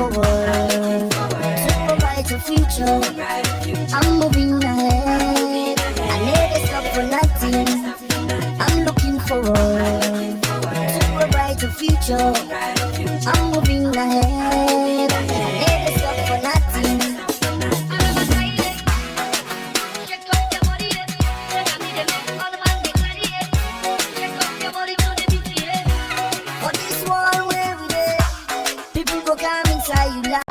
forward to a brighter future. I'm moving ahead. I never stop for nothing. I'm looking forward to a brighter future. I'm moving ahead. I never stop for nothing. For this world where we live, people go come inside you like.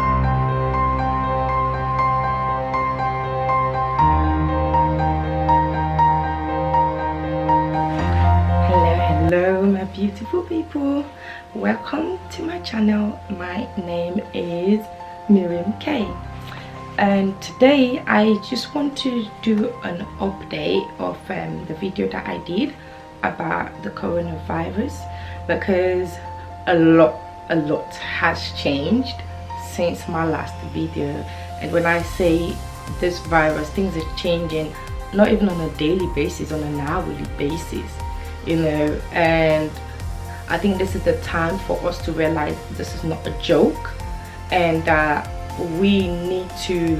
Hello my beautiful people, welcome to my channel. My name is Miriam K, and today I just want to do an update of the video that I did about the coronavirus, because a lot has changed since my last video. And when I say this virus, things are changing not even on a daily basis, on an hourly basis, you know. And I think this is the time for us to realize this is not a joke, and we need to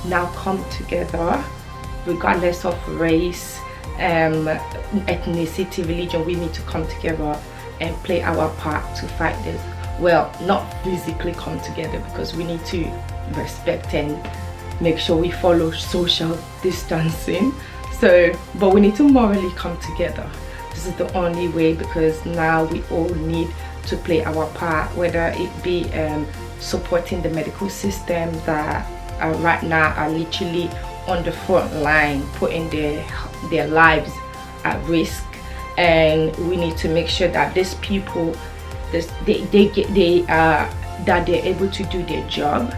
now come together regardless of race, ethnicity, religion. We need to come together and play our part to fight this. Well, not physically come together, because we need to respect and make sure we follow social distancing. So, but we need to morally come together. This is the only way, because now we all need to play our part, whether it be supporting the medical system that right now are literally on the front line, putting their lives at risk. And we need to make sure that these people, that they're able to do their job,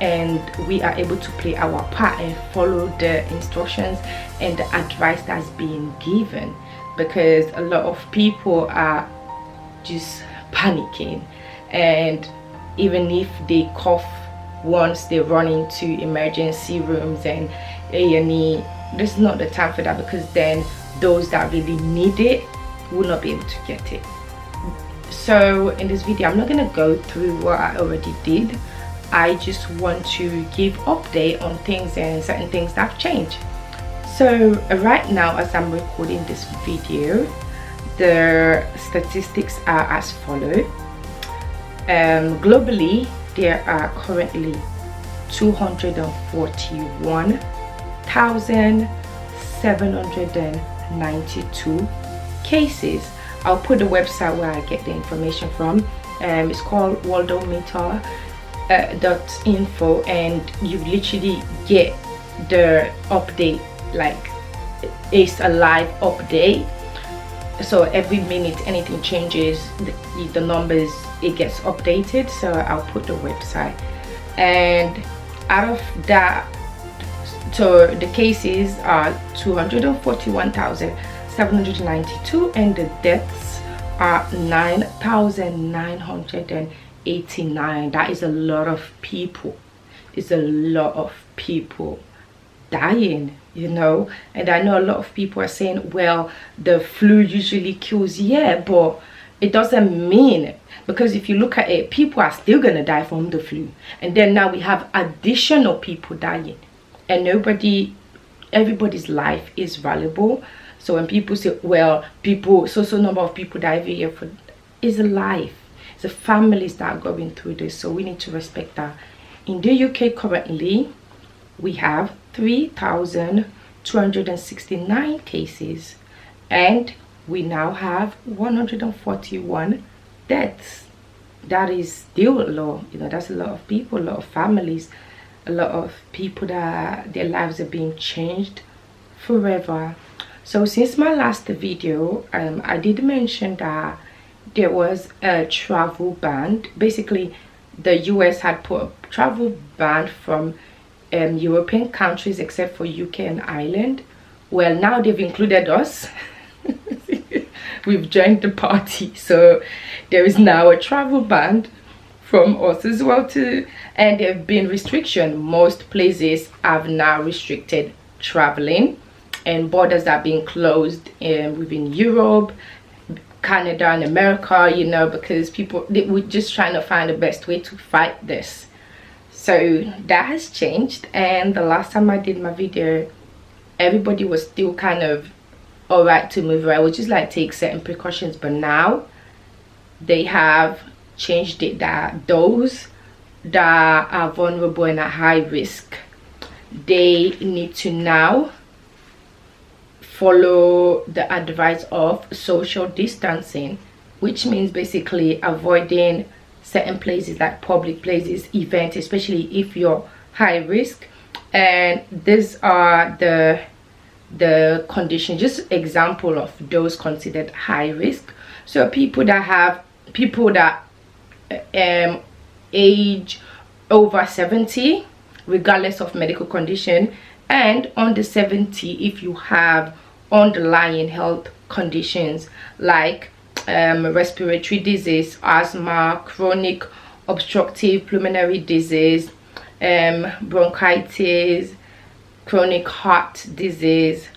and we are able to play our part and follow the instructions and the advice that's being given, because a lot of people are just panicking, and even if they cough once, they run into emergency rooms and A&E. This is not the time for that, because then those that really need it will not be able to get it. So in this video, I'm not going to go through what I already did. I just want to give update on things and certain things that have changed. So right now, as I'm recording this video, the statistics are as follows. Globally, there are currently 241,792 cases. I'll put the website where I get the information from. It's called worldometer.info, and you literally get the update, like it's a live update. So every minute anything changes, the numbers, it gets updated. So I'll put the website. And out of that, so the cases are 241,792, and the deaths are 9,989. That is a lot of people. It's a lot of people dying, you know. And I know a lot of people are saying, well, the flu usually kills. Yeah, but it doesn't mean, because if you look at it, people are still gonna die from the flu, and then now we have additional people dying, and everybody's life is valuable. So when people say, well, so number of people die every year, is a life. It's the families that are going through this, so we need to respect that. In the UK currently, we have 3,269 cases, and we now have 141 deaths. That is still low, you know. That's a lot of people, a lot of families, a lot of people that their lives are being changed forever. So since my last video, I did mention that there was a travel ban. Basically, the US had put a travel ban from European countries except for UK and Ireland. Well, now they've included us. We've joined the party, so there is now a travel ban from us as well too. And there have been restrictions. Most places have now restricted traveling, and borders are being closed within Europe, Canada and America, you know, because we're just trying to find the best way to fight this. So that has changed, and the last time I did my video, everybody was still kind of alright to move around, which is like take certain precautions. But now they have changed it that those that are vulnerable and at high risk, they need to now follow the advice of social distancing, which means basically avoiding certain places like public places, events, especially if you're high risk. And these are the conditions, just example of those considered high risk. So people that age over 70 regardless of medical condition, and under 70 if you have underlying health conditions like respiratory disease, asthma, chronic obstructive pulmonary disease, bronchitis, chronic heart disease,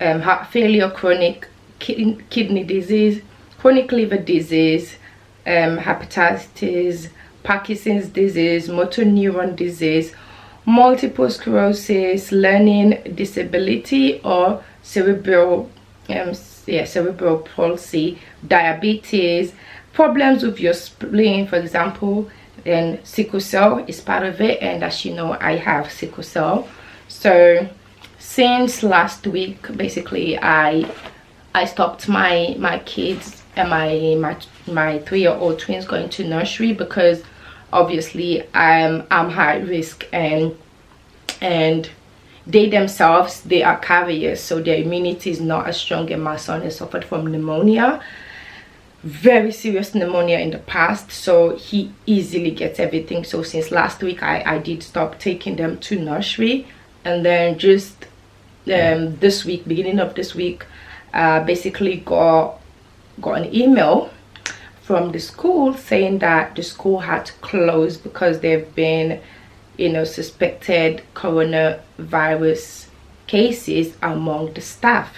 heart failure, chronic kidney disease, chronic liver disease, hepatitis, Parkinson's disease, motor neuron disease, multiple sclerosis, learning disability or cerebral palsy, diabetes, problems with your spleen, for example. Then sickle cell is part of it, and as you know, I have sickle cell. So since last week, basically I stopped my kids and my 3-year-old twins going to nursery, because obviously I'm high risk, and they themselves, they are carriers, so their immunity is not as strong. And my son has suffered from pneumonia, very serious pneumonia in the past, so he easily gets everything. So since last week I did stop taking them to nursery, and then just this week, beginning of this week, basically got an email from the school saying that the school had to close because they've been, you know, suspected coronavirus cases among the staff,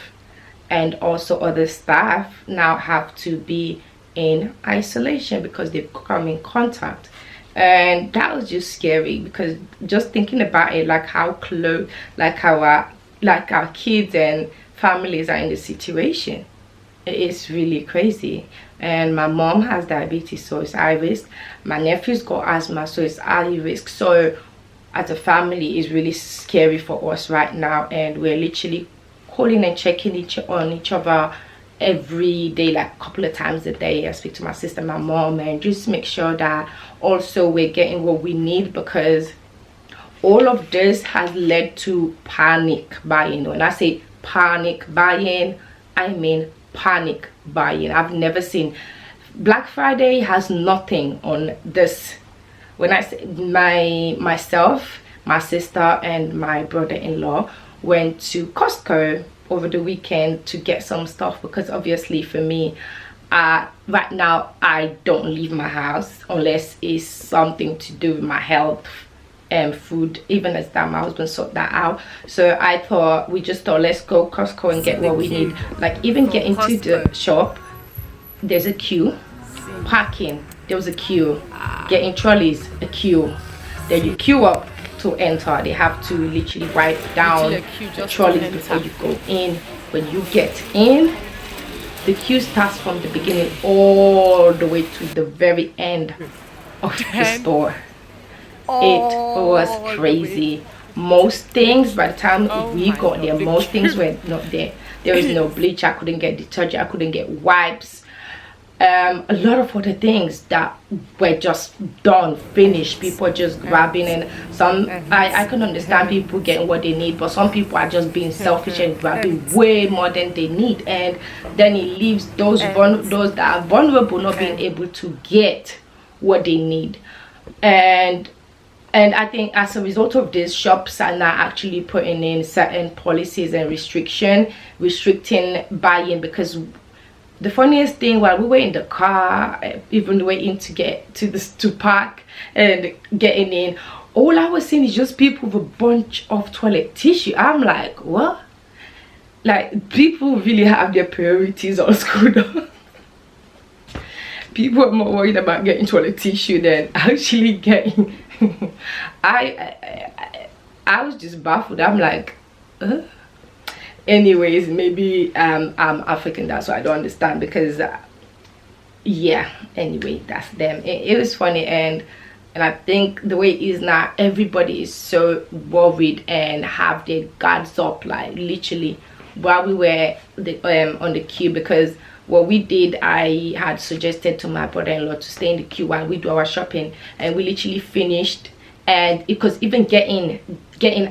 and also other staff now have to be in isolation because they've come in contact. And that was just scary, because just thinking about it, like how close, like our kids and families are in the situation, it's really crazy. And my mom has diabetes, so it's high risk. My nephew's got asthma, so it's high risk. So as a family, it's really scary for us right now, and we're literally calling and checking on each other every day, like a couple of times a day. I speak to my sister, my mom, and just make sure that also we're getting what we need, because all of this has led to panic buying. When I say panic buying, I mean panic buying. I've never seen, Black Friday has nothing on this. When I say myself, my sister and my brother-in-law went to Costco over the weekend to get some stuff, because obviously for me, right now I don't leave my house unless it's something to do with my health and food. Even as that, my husband sorted that out. So we just thought let's go Costco and get what we need. Like even getting to the shop, there's a queue. Parking, there was a queue. Getting trolleys, a queue. Then you queue up to enter. They have to literally wipe down the trolleys before you go in. When you get in, the queue starts from the beginning all the way to the very end of the store. It was crazy. Most things, by the time we got there, most things were not there. There was no bleach, I couldn't get detergent, I couldn't get wipes, a lot of other things that were just done, finished. People just grabbing, and some I can understand people getting what they need, but some people are just being selfish and grabbing way more than they need, and then it leaves those that are vulnerable not being able to get what they need. And I think as a result of this, shops are now actually putting in certain policies and restricting buying, because the funniest thing, while we were in the car, even waiting to get to park and getting in, all I was seeing is just people with a bunch of toilet tissue. I'm like, what? Like, people really have their priorities all screwed up. People are more worried about getting toilet tissue than actually getting I was just baffled. I'm like, anyways, maybe I'm African, that's why I don't understand, because yeah, anyway, that's them. It was funny, and I think the way it is now, everybody is so worried and have their guards up, like literally while we were on the queue. Because what we did, I had suggested to my brother-in-law to stay in the queue while we do our shopping, and we literally finished. And because even getting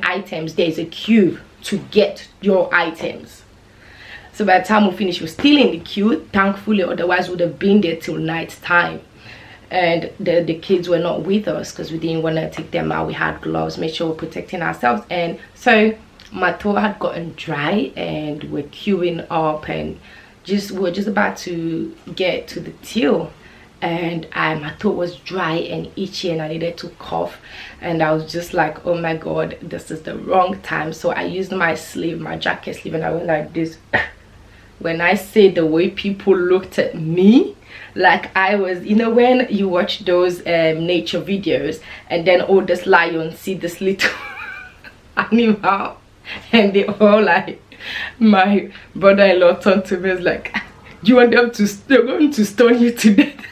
items, there's a queue to get your items. So by the time we finished, we're still in the queue, thankfully, otherwise we would have been there till night time. And the kids were not with us because we didn't want to take them out. We had gloves, make sure we're protecting ourselves. And so my throat had gotten dry, and we're queuing up, and we're just about to get to the till, and my throat was dry and itchy, and I needed to cough. And I was just like, oh my god, this is the wrong time. So I used my sleeve, my jacket sleeve, and I went like this. When I say the way people looked at me, like I was, you know, when you watch those nature videos and then all this lions see this little animal, and they all like, my brother-in-law turned to me, was like, do you want them to, they're going to stone you to death.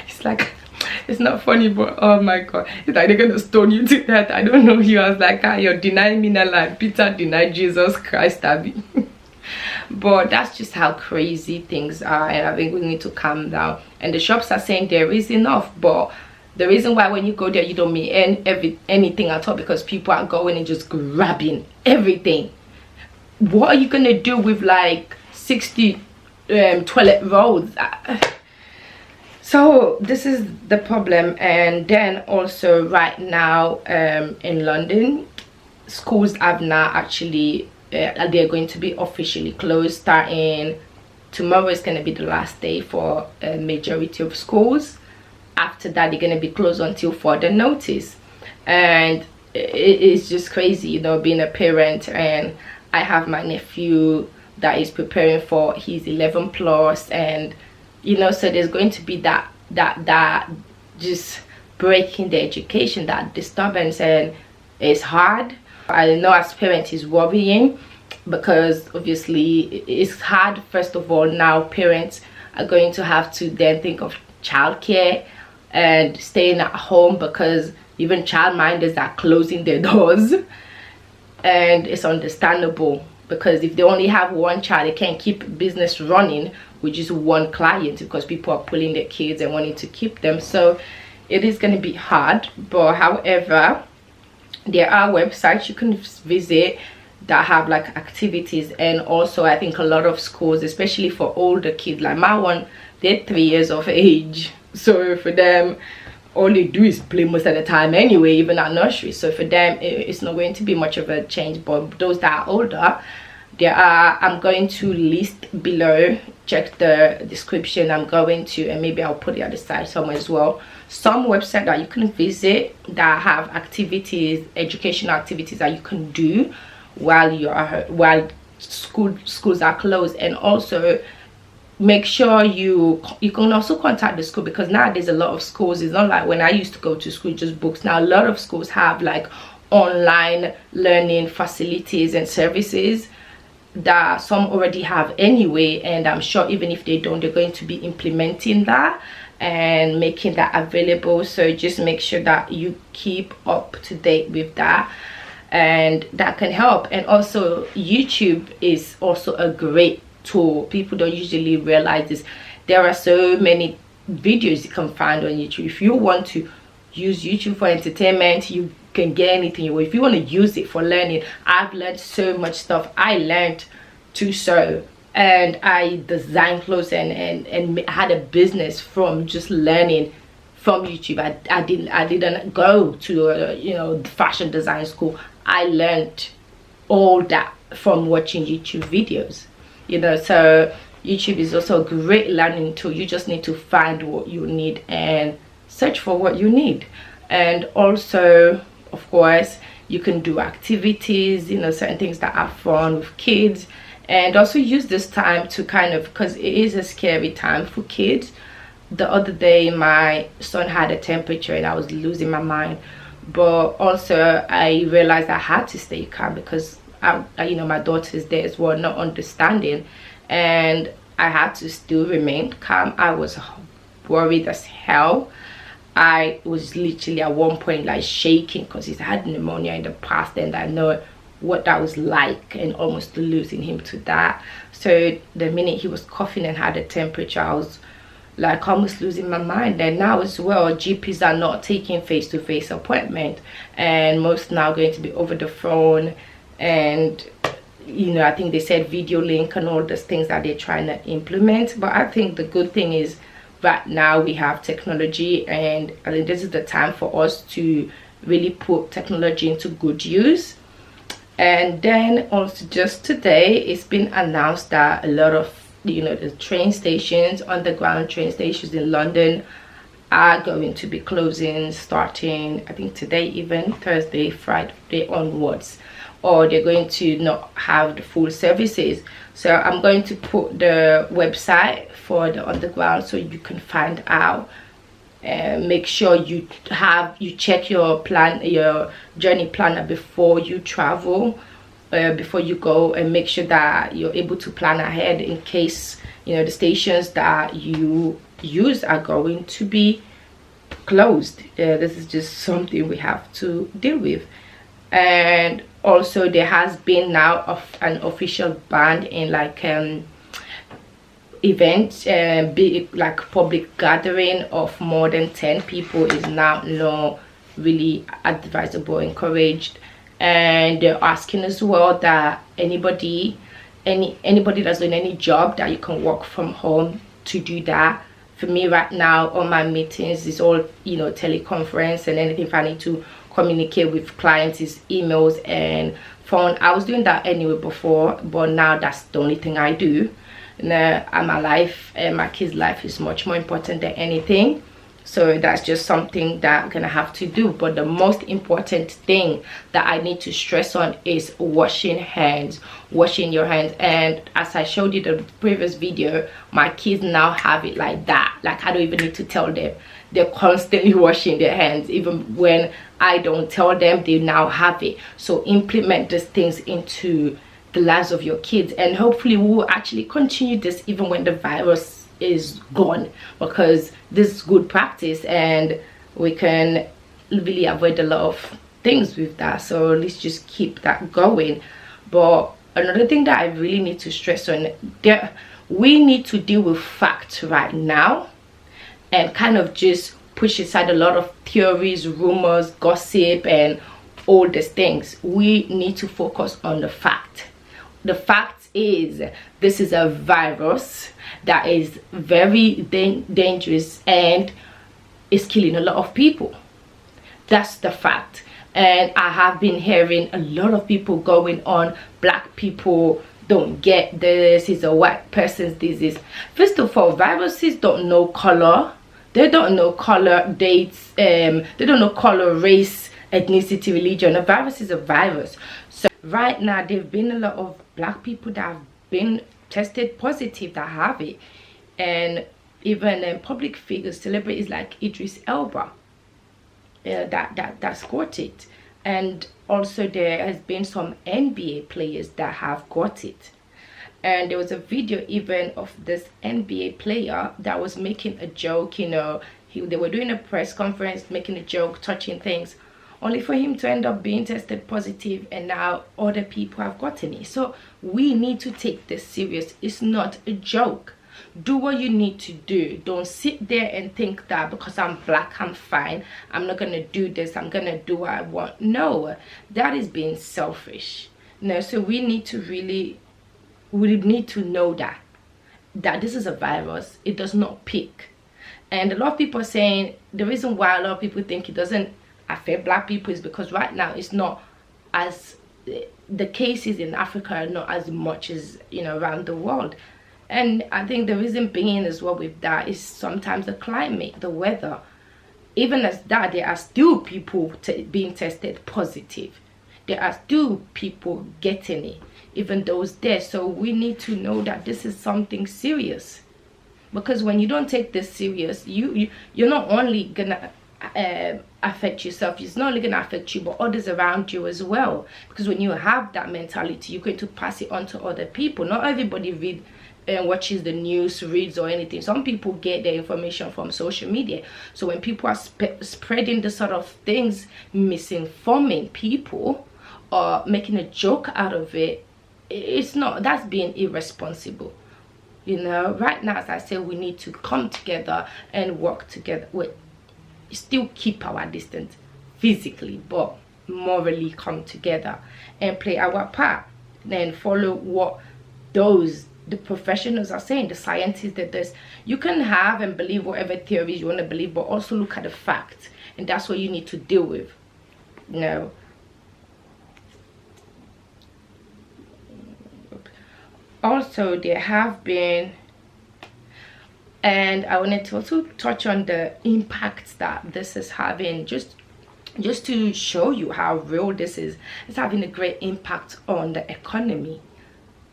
It's like, it's not funny, but oh my god, it's like they're gonna stone you to death. I don't know you. I was like, you're denying me now, like Peter denied Jesus Christ, Abby. But that's just how crazy things are, and I think we need to calm down. And the shops are saying there is enough, but the reason why when you go there you don't meet anything at all, because people are going and just grabbing everything. What are you gonna do with like 60 toilet rolls? So this is the problem. And then also right now in London, schools have now actually they're going to be officially closed. Starting tomorrow is going to be the last day for a majority of schools. After that, they're going to be closed until further notice. And it's just crazy, you know, being a parent. And I have my nephew that is preparing for his 11 plus, and you know, so there's going to be that just breaking the education, that disturbance, and it's hard. I know as parents is worrying, because obviously it's hard. First of all, now parents are going to have to then think of childcare and staying at home, because even childminders are closing their doors. And it's understandable, because if they only have one child, they can't keep business running with just one client, because people are pulling their kids and wanting to keep them. So it is going to be hard. But however, there are websites you can visit that have like activities. And also I think a lot of schools, especially for older kids, like my one, they're 3 years of age, so for them all they do is play most of the time anyway, even at nursery. So for them it's not going to be much of a change. But those that are older, there are, I'm going to list below, check the description, I'm going to, and maybe I'll put it at the side somewhere as well, some website that you can visit that have activities, educational activities that you can do while schools are closed. And also make sure you can also contact the school, because nowadays a lot of schools, it's not like when I used to go to school just books. Now a lot of schools have like online learning facilities and services that some already have anyway, and I'm sure even if they don't, they're going to be implementing that and making that available. So just make sure that you keep up to date with that, and that can help. And also YouTube is also a great tool. People don't usually realize this. There are so many videos you can find on YouTube. If you want to use YouTube for entertainment, you can get anything you want. If you want to use it for learning, I've learned so much stuff. I learned to sew, and I designed clothes, and had a business from just learning from YouTube. I didn't go to a fashion design school. I learned all that from watching YouTube videos, so YouTube is also a great learning tool. You just need to find what you need and search for what you need. And also, of course, you can do activities, certain things that are fun with kids, and also use this time to kind of, because it is a scary time for kids. The other day my son had a temperature and I was losing my mind, but also I realized I had to stay calm because you know, my daughter's there as well, not understanding, and I had to still remain calm. I was worried as hell. I was literally at one point like shaking because he's had pneumonia in the past, and I know what that was like, and almost losing him to that. So the minute he was coughing and had a temperature, I was like almost losing my mind. And now as well, GPs are not taking face-to-face appointment, and most now going to be over the phone. And you know, I think they said video link and all those things that they're trying to implement. But I think the good thing is right now we have technology, and I think this is the time for us to really put technology into good use. And then also just today it's been announced that a lot of, you know, the train stations, underground train stations in London are going to be closing starting, I think today, even Thursday, Friday onwards, or they're going to not have the full services. So I'm going to put the website for the underground so you can find out. Make sure you check your plan, your journey planner before you travel, before you go, and make sure that you're able to plan ahead in case, you know, the stations that you use are going to be closed. This is just something we have to deal with. And also there has been now an official ban in like events, big like public gathering of more than 10 people is now not really advisable, encouraged. And they're asking as well that anybody that's doing any job, that you can work from home to do that. For me right now, all my meetings is all, you know, teleconference, and anything if I need to communicate with clients is emails and phone. I was doing that anyway before, but now that's the only thing I do. Now, my life and my kids' life is much more important than anything. So that's just something that I'm gonna have to do. But the most important thing that I need to stress on is washing hands, washing your hands. And as I showed you the previous video, my kids now have it like that. Like I don't even need to tell them. They're constantly washing their hands. Even when I don't tell them, they now have it. So implement these things into the lives of your kids, and hopefully we'll actually continue this even when the virus is gone, because this is good practice and we can really avoid a lot of things with that. So let's just keep that going. But another thing that I really need to stress on, we need to deal with facts right now and kind of just push aside a lot of theories, rumors, gossip, and all these things. We need to focus on the fact. The fact is, this is a virus that is very dangerous and is killing a lot of people. That's the fact. And I have been hearing a lot of people going on, black people don't get this, it's a white person's disease. First of all, viruses don't know color. They don't know color, dates, they don't know color, race, ethnicity, religion. A virus is a virus. So right now there've been a lot of black people that have been tested positive that have it, and even public figures, celebrities like Idris Elba, that's got it. And also there has been some NBA players that have got it. And there was a video even of this NBA player that was making a joke, you know, they were doing a press conference, making a joke, touching things, only for him to end up being tested positive, and now other people have gotten it. So we need to take this serious. It's not a joke. Do what you need to do. Don't sit there and think that because I'm black I'm fine, I'm not gonna do this, I'm gonna do what I want. No, that is being selfish. No, so we need to know that this is a virus. It does not pick. And a lot of people are saying the reason why a lot of people think it doesn't affect black people is because right now it's not as, the cases in Africa are not as much as, you know, around the world. And I think the reason being as well with that is sometimes the climate, the weather. Even as that, there are still people being tested positive. there are still people getting it, even those there. So we need to know that this is something serious, because when you don't take this serious, you're not only gonna affect yourself, it's not only gonna affect you but others around you as well. Because when you have that mentality, you're going to pass it on to other people. Not everybody read and watches the news, reads or anything. Some people get their information from social media. So when people are spreading this sort of things, misinforming people or making a joke out of it, it's not, that's being irresponsible. You know, right now, as I said, we need to come together and work together. Still keep our distance physically, but morally come together and play our part. Then follow what the professionals are saying, the scientists, that there's, you can have and believe whatever theories you want to believe, but also look at the facts, and that's what you need to deal with. You know, also there have been, and I wanted to also touch on the impact that this is having, just to show you how real this is. It's having a great impact on the economy.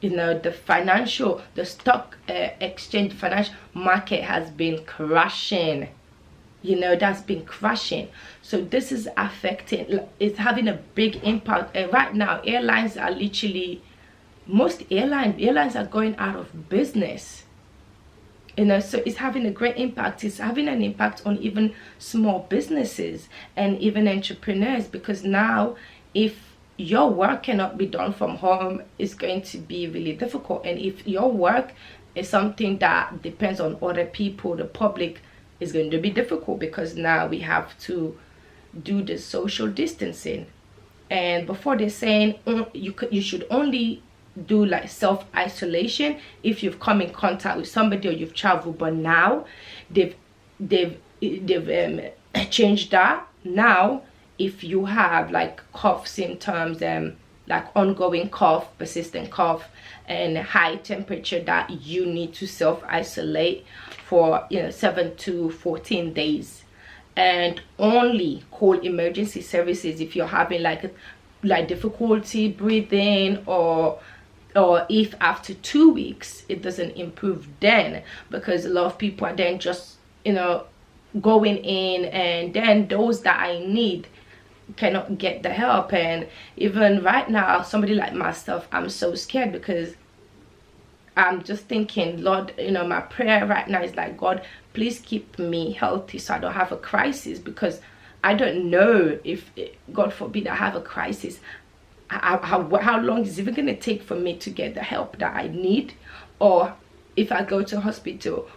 You know, the stock exchange, financial market has been crashing. You know, that's been crashing. So this is affecting, it's having a big impact. And right now, airlines are literally, most airlines are going out of business. You know, so it's having a great impact. It's having an impact on even small businesses and even entrepreneurs, because now if your work cannot be done from home, it's going to be really difficult. And if your work is something that depends on other people, the public, is going to be difficult, because now we have to do the social distancing. And before, they're saying you should only do like self-isolation if you've come in contact with somebody or you've traveled, but now they've changed that. Now if you have like cough symptoms, like ongoing cough, persistent cough, and high temperature, that you need to self-isolate for 7 to 14 days, and only call emergency services if you're having like difficulty breathing, or if after 2 weeks it doesn't improve, then, because a lot of people are then just going in, and then those that I need cannot get the help. And even right now, somebody like myself, I'm so scared, because I'm just thinking, Lord, my prayer right now is like, God, please keep me healthy so I don't have a crisis, because I don't know if, God forbid, I have a crisis, how long is it even going to take for me to get the help that I need? Or if I go to hospital,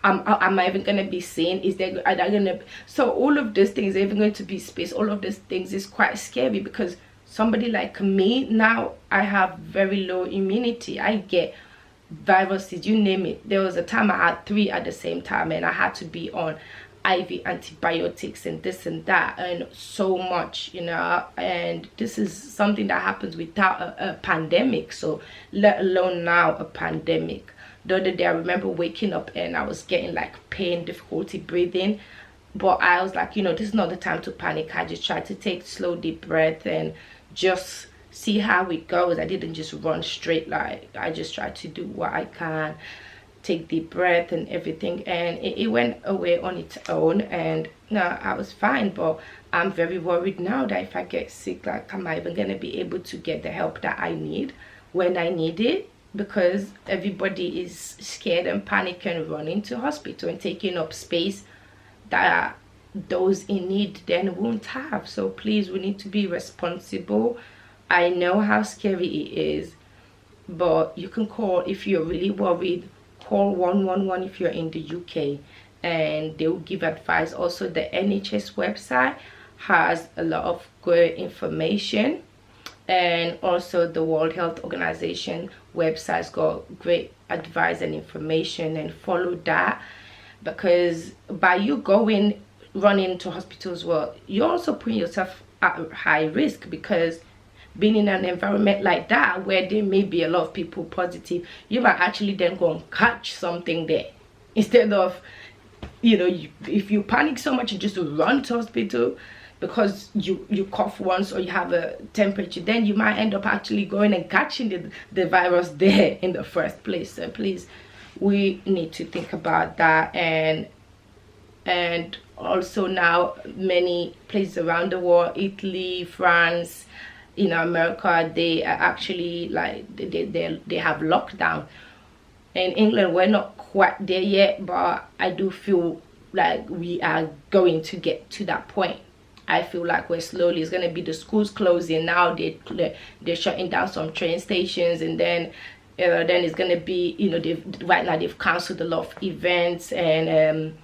am I even going to be seen? Are they going to, so all of these things are even going to be space. All of these things is quite scary, because somebody like me, now I have very low immunity. I get viruses, you name it. There was a time I had 3 at the same time, and I had to be on IV antibiotics and this and that, and so much, and this is something that happens without a pandemic, so let alone now a pandemic. The other day I remember waking up and I was getting like pain, difficulty breathing, but I was like, this is not the time to panic. I just tried to take slow deep breath and just see how it goes. I didn't just run straight, like I just tried to do what I can, take deep breath and everything, and it went away on its own, and now I was fine. But I'm very worried now that if I get sick, like, am I even gonna be able to get the help that I need when I need it? Because everybody is scared and panic and running to hospital and taking up space that those in need then won't have. So please, we need to be responsible. I know how scary it is, but you can call, if you're really worried, call 111 if you're in the UK, and they will give advice. Also, the NHS website has a lot of good information, and also the World Health Organization website's got great advice and information, and follow that, because by you running to hospitals, well, you're also putting yourself at high risk, because being in an environment like that where there may be a lot of people positive, you might actually then go and catch something there, instead of if you panic so much and just run to hospital. because you cough once or you have a temperature, then you might end up actually going and catching the virus there in the first place. So please, we need to think about that. And also now many places around the world, Italy, France, America, they are actually like they have lockdown. In England, we're not quite there yet, but I do feel like we are going to get to that point. I feel like we're slowly, it's going to be the schools closing now, they're shutting down some train stations, and then it's going to be, right now they've cancelled a lot of events, and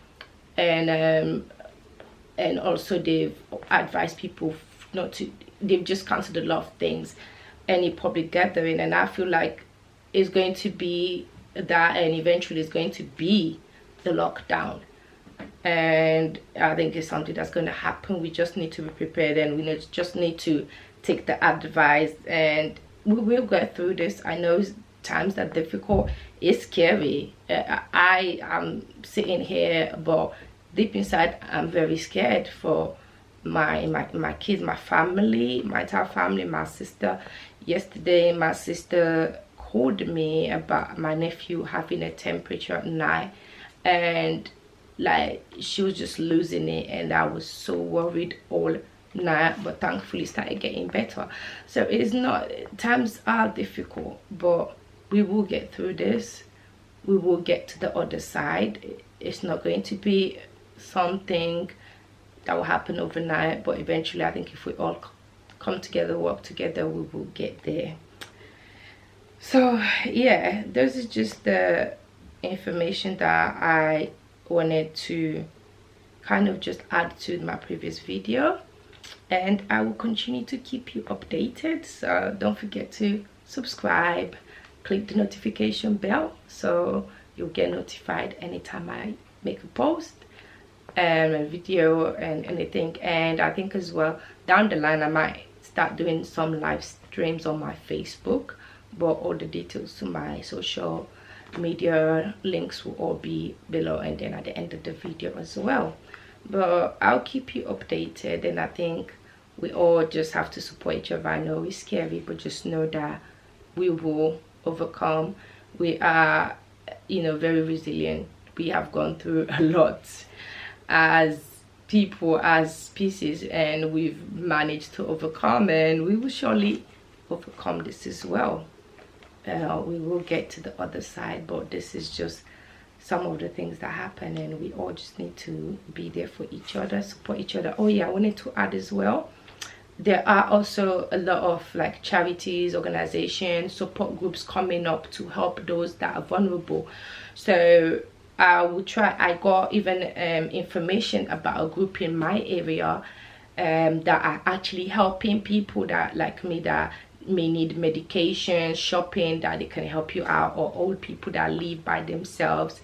also they've advised people not to, they've just cancelled a lot of things, any public gathering. And I feel like it's going to be that, and eventually it's going to be the lockdown. And I think it's something that's going to happen. We just need to be prepared, and we just need to take the advice, and we will get through this. I know times are difficult, it's scary. I am sitting here, but deep inside I'm very scared for my kids, my family, my entire family, my sister. Yesterday my sister called me about my nephew having a temperature at night, and like she was just losing it, and I was so worried all night, but thankfully started getting better. So it's not, times are difficult, but we will get through this. We will get to the other side. It's not going to be something that will happen overnight, but eventually I think if we all come together, work together, we will get there. So yeah, this is just the information that I wanted to kind of just add to my previous video, and I will continue to keep you updated. So don't forget to subscribe, click the notification bell so you'll get notified anytime I make a post and a video and anything. And I think as well down the line I might start doing some live streams on my Facebook, but all the details to my social media links will all be below, and then at the end of the video as well. But I'll keep you updated, and I think we all just have to support each other. I know it's scary, but just know that we will overcome. We are, very resilient. We have gone through a lot as people, as species, and we've managed to overcome, and we will surely overcome this as well. We will get to the other side, but this is just some of the things that happen, and we all just need to be there for each other, support each other. Oh yeah, I wanted to add as well, there are also a lot of like charities, organizations, support groups coming up to help those that are vulnerable. So I will try, I got even information about a group in my area that are actually helping people that like me that may need medication, shopping, that they can help you out, or old people that live by themselves.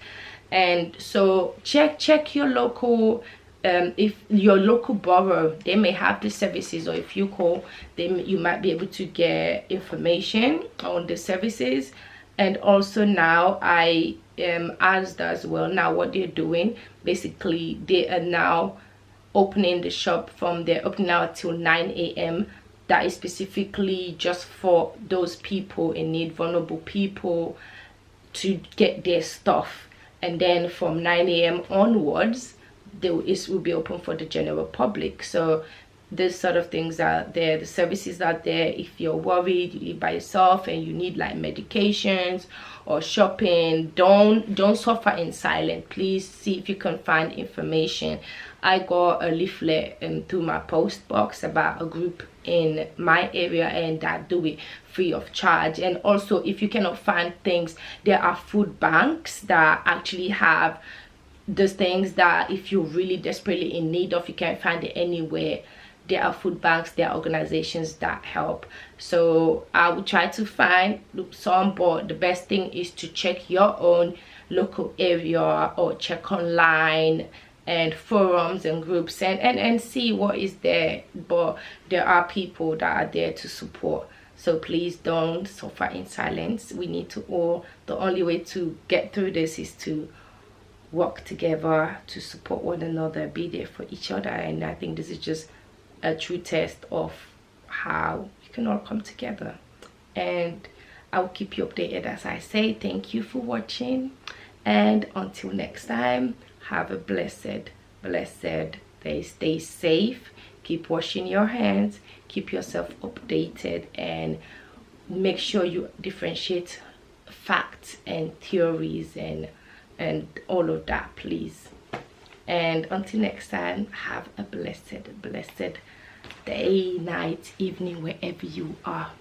And so check your local, if your local borough, they may have the services, or if you call them, you might be able to get information on the services. And also now I asked as well, now what they're doing, basically they are now opening the shop from, they're opening out till 9 a.m. that is specifically just for those people in need, vulnerable people, to get their stuff. And then from 9 a.m. onwards, it will be open for the general public. So this sort of things are there, the services are there. If you're worried, you live by yourself and you need like medications or shopping, don't suffer in silence. Please see if you can find information. I got a leaflet through my post box about a group in my area, and that do it free of charge. And also, if you cannot find things, there are food banks that actually have those things that if you're really desperately in need of, you can't find it anywhere. There are food banks, there are organizations that help. So I will try to find some, but the best thing is to check your own local area or check online and forums and groups and see what is there. But there are people that are there to support. So please don't suffer in silence. We need to all, the only way to get through this is to work together, to support one another, be there for each other. And I think this is just a true test of how you can all come together. And I'll keep you updated. As I say, thank you for watching, and until next time, have a blessed day. Stay safe, keep washing your hands, keep yourself updated, and make sure you differentiate facts and theories and all of that, please. And until next time, have a blessed day, night, evening, wherever you are.